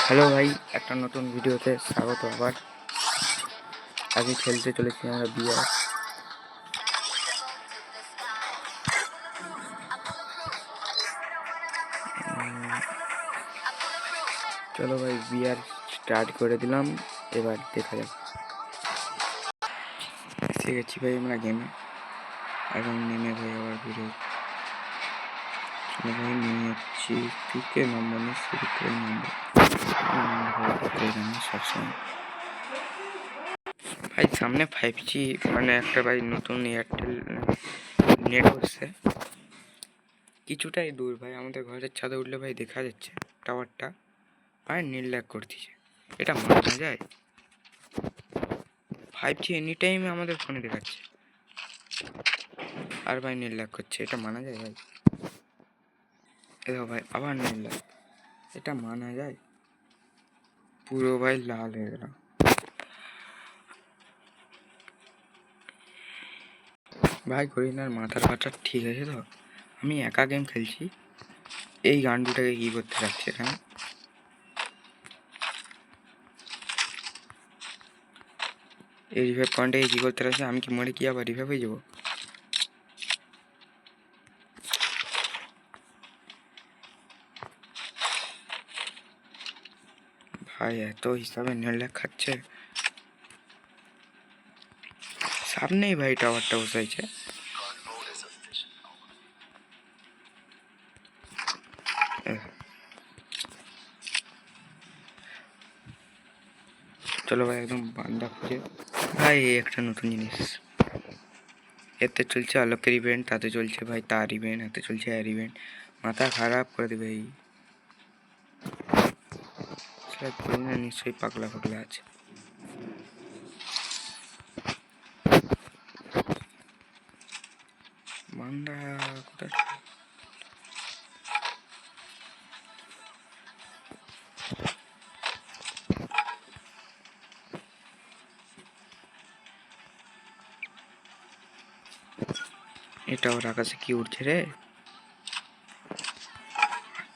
Hello ভাই, একটা নতুন ভিডিওতে স্বাগত আবার। আগে খেলতে চলেছি আমরা বিয়ার। চলো ভাই, বিয়ার স্টার্ট করে দিলাম, এবার দেখা যাক। এসে গেছি ভাই আমরা গেমে। এখন নেমে ভাই আবার ভিডিও ভাই নেমে যাচ্ছি। পিকে নাম্বার নেই, শুরু করে নাম্বার সবসময় ভাই। সামনে 5G মানে একটা ভাই নতুন এয়ারটেল নেট হচ্ছে কিছুটাই দূর ভাই। আমাদের ঘরের ছাদে উঠলে ভাই দেখা যাচ্ছে টাওয়ারটা, ভাই নীল ল্যাগ করতেছে। এটা মানা যায়? 5G এনি টাইম আমাদের ফোনে দেখাচ্ছে আর ভাই নীল ল্যাগ করছে, এটা মানা যায় ভাই? দেখো ভাই আবার নীল ল্যাগ, এটা মানা যায়? পুরো ভাই লাল হয়ে গেল ভাই। করিনার মাথার ফাটা ঠিক আছে তো? আমি একা গেম খেলছি, এই গান্ডুটাকে কি করতে যাচ্ছে এখানে? এই রিভাইভ পয়েন্টটাকে কি করতে যাচ্ছে? আমি কি মরে কি আবার রিভাইভ হয়ে যাবো? ভাই এত হিসাবে নীল ল্যাগ খাচ্ছে। সামনেই ভাই টাওয়ারটা বসাইছে। চলো ভাই একদম বান্দা খুঁজে। ভাই একটা নতুন জিনিস, এতে চলছে আলোকের ইভেন্ট, তাতে চলছে ভাই তার ইভেন্ট, এতে চলছে এয়ার ইভেন্ট। মাথা খারাপ করে দেবে এই না, নিশ্চয়ই পাগলা পাগলা আছে। মান্ডা কোথায়? এটা ওর আকাশে কি উঠছে রে?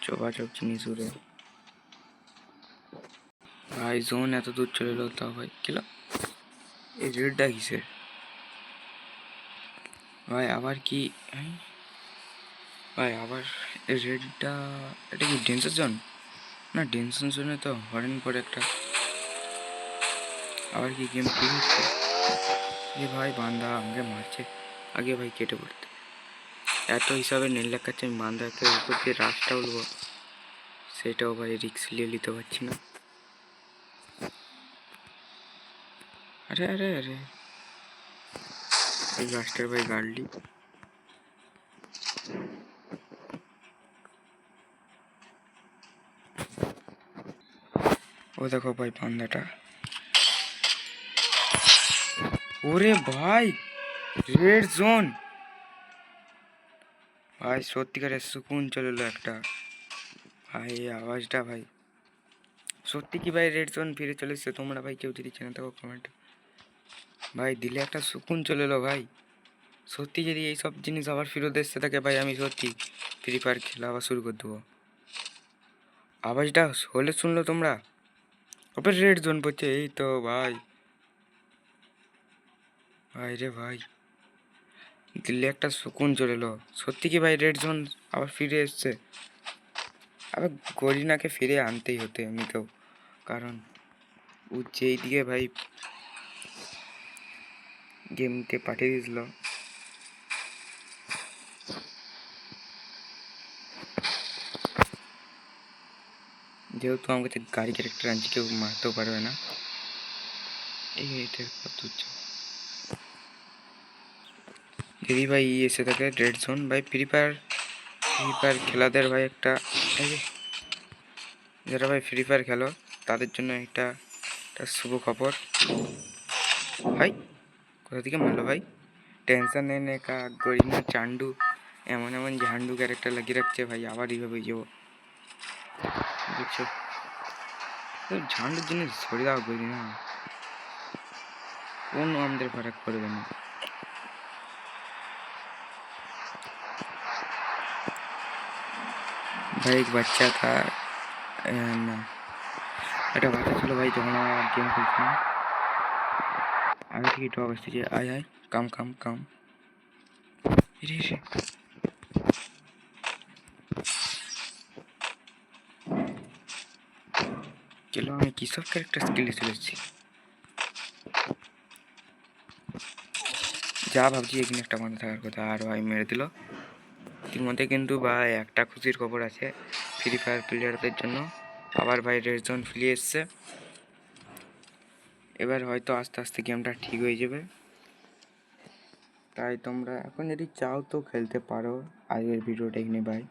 চোপাচপ জিনিস উড়ে ভাই। জোন এত দূর চলে এলো, তাও ভাই কিলো এই রেডটা কিসের ভাই? আবার কি ভাই? আবার রেডটা এটা কি ডেন্সার জোন? না, ডেন্সার জোনে তো হরেন পরে একটা আবার কি গেম ঠিক হচ্ছে? এ ভাই বান্দা আমাকে মারছে, আগে ভাই কেটে পড়তে। এত হিসাবে নীল লেখাচ্ছে, আমি বান্দাকে উপর দিয়ে রাস্তা উঠবো, সেটাও ভাই রিক্স নিয়ে নিতে পারছি না। আরে আরে আরে এই রাস্তার ভাই গাড়লি। ও দেখো ভাই বান্দাটা, ওরে ভাই রেড জোন ভাই। সত্যিকারের সুকুন চলে এলো একটা ভাই। আওয়াজটা ভাই সত্যি কি ভাই রেড জোন ফিরে চলে এসছে? তোমরা ভাই কেউ যদি চেনে থাকো কমেন্ট ভাই দিলে একটা সুকুন চলে এলো ভাই। সত্যি যদি এইসব জিনিস আবার ফেরত এসতে থাকে ভাই, আমি সত্যি ফ্রি ফায়ার খেলা আবার শুরু করে দেবো। আওয়াজটা হলে শুনলো তোমরা? ওপর রেড জোন পড়ছে, এই তো ভাই। ভাই রে ভাই দিল্লি একটা সুকুন চলে এলো। সত্যি কি ভাই রেড জোন আবার ফিরে এসছে? আবার গরিনাকে ফিরে আনতেই হতো এমনিতেও, কারণ ও যেই দিকে ভাই গেমকে পাঠিয়ে দিয়েছিল। যেহেতু আমার কাছে গাড়ি ক্যারেক্টার আনছি, কেউ মারতেও পারবে না। এইটা কত যদি ভাই এসে থাকে রেড জোন ভাই, ফ্রি ফায়ার খেলাদের ভাই একটা, যারা ভাই ফ্রি ফায়ার খেলো তাদের জন্য একটা শুভ খবর ভাই। কোথা থেকে মারলো ভাই? টেনশন নেই নে কা গরিনা চান্ডু এমন এমন ঝান্ডু ক্যারেক্টার লাগিয়ে রাখছে ভাই, আবার এইভাবে যাবো বুঝছো? ঝান্ডুর জিনিস সরে দাও গরিনা, কোনো আমাদের ফারাক পড়বে না भाई। एक बच्चा था ना, একটা কথা ছিল ভাই, যখন আমার গেম খেলছিলাম আগে থেকে ড্রপ আসতেছে। আয় আয়, কাম কাম কাম। এরে এসে চলো, আমি কিসব ক্যারেক্টার স্কিলে চলে এসেছি। যা ভাবছি এখানে একটা বাঁধা থাকার কথা, আর ভাই মেরে দিল। ইতিমধ্যে কিন্তু ভাই একটা খুশির খবর আছে ফ্রি ফায়ার প্লেয়ারদের জন্য, আবার ভাই রেড জোন ফিরে এসছে। এবার হয়তো আস্তে আস্তে গেমটা ঠিক হয়ে যাবে। তাই তোমরা এখন যদি চাও তো খেলতে পারো। আজকের ভিডিওটা এখানে বাই।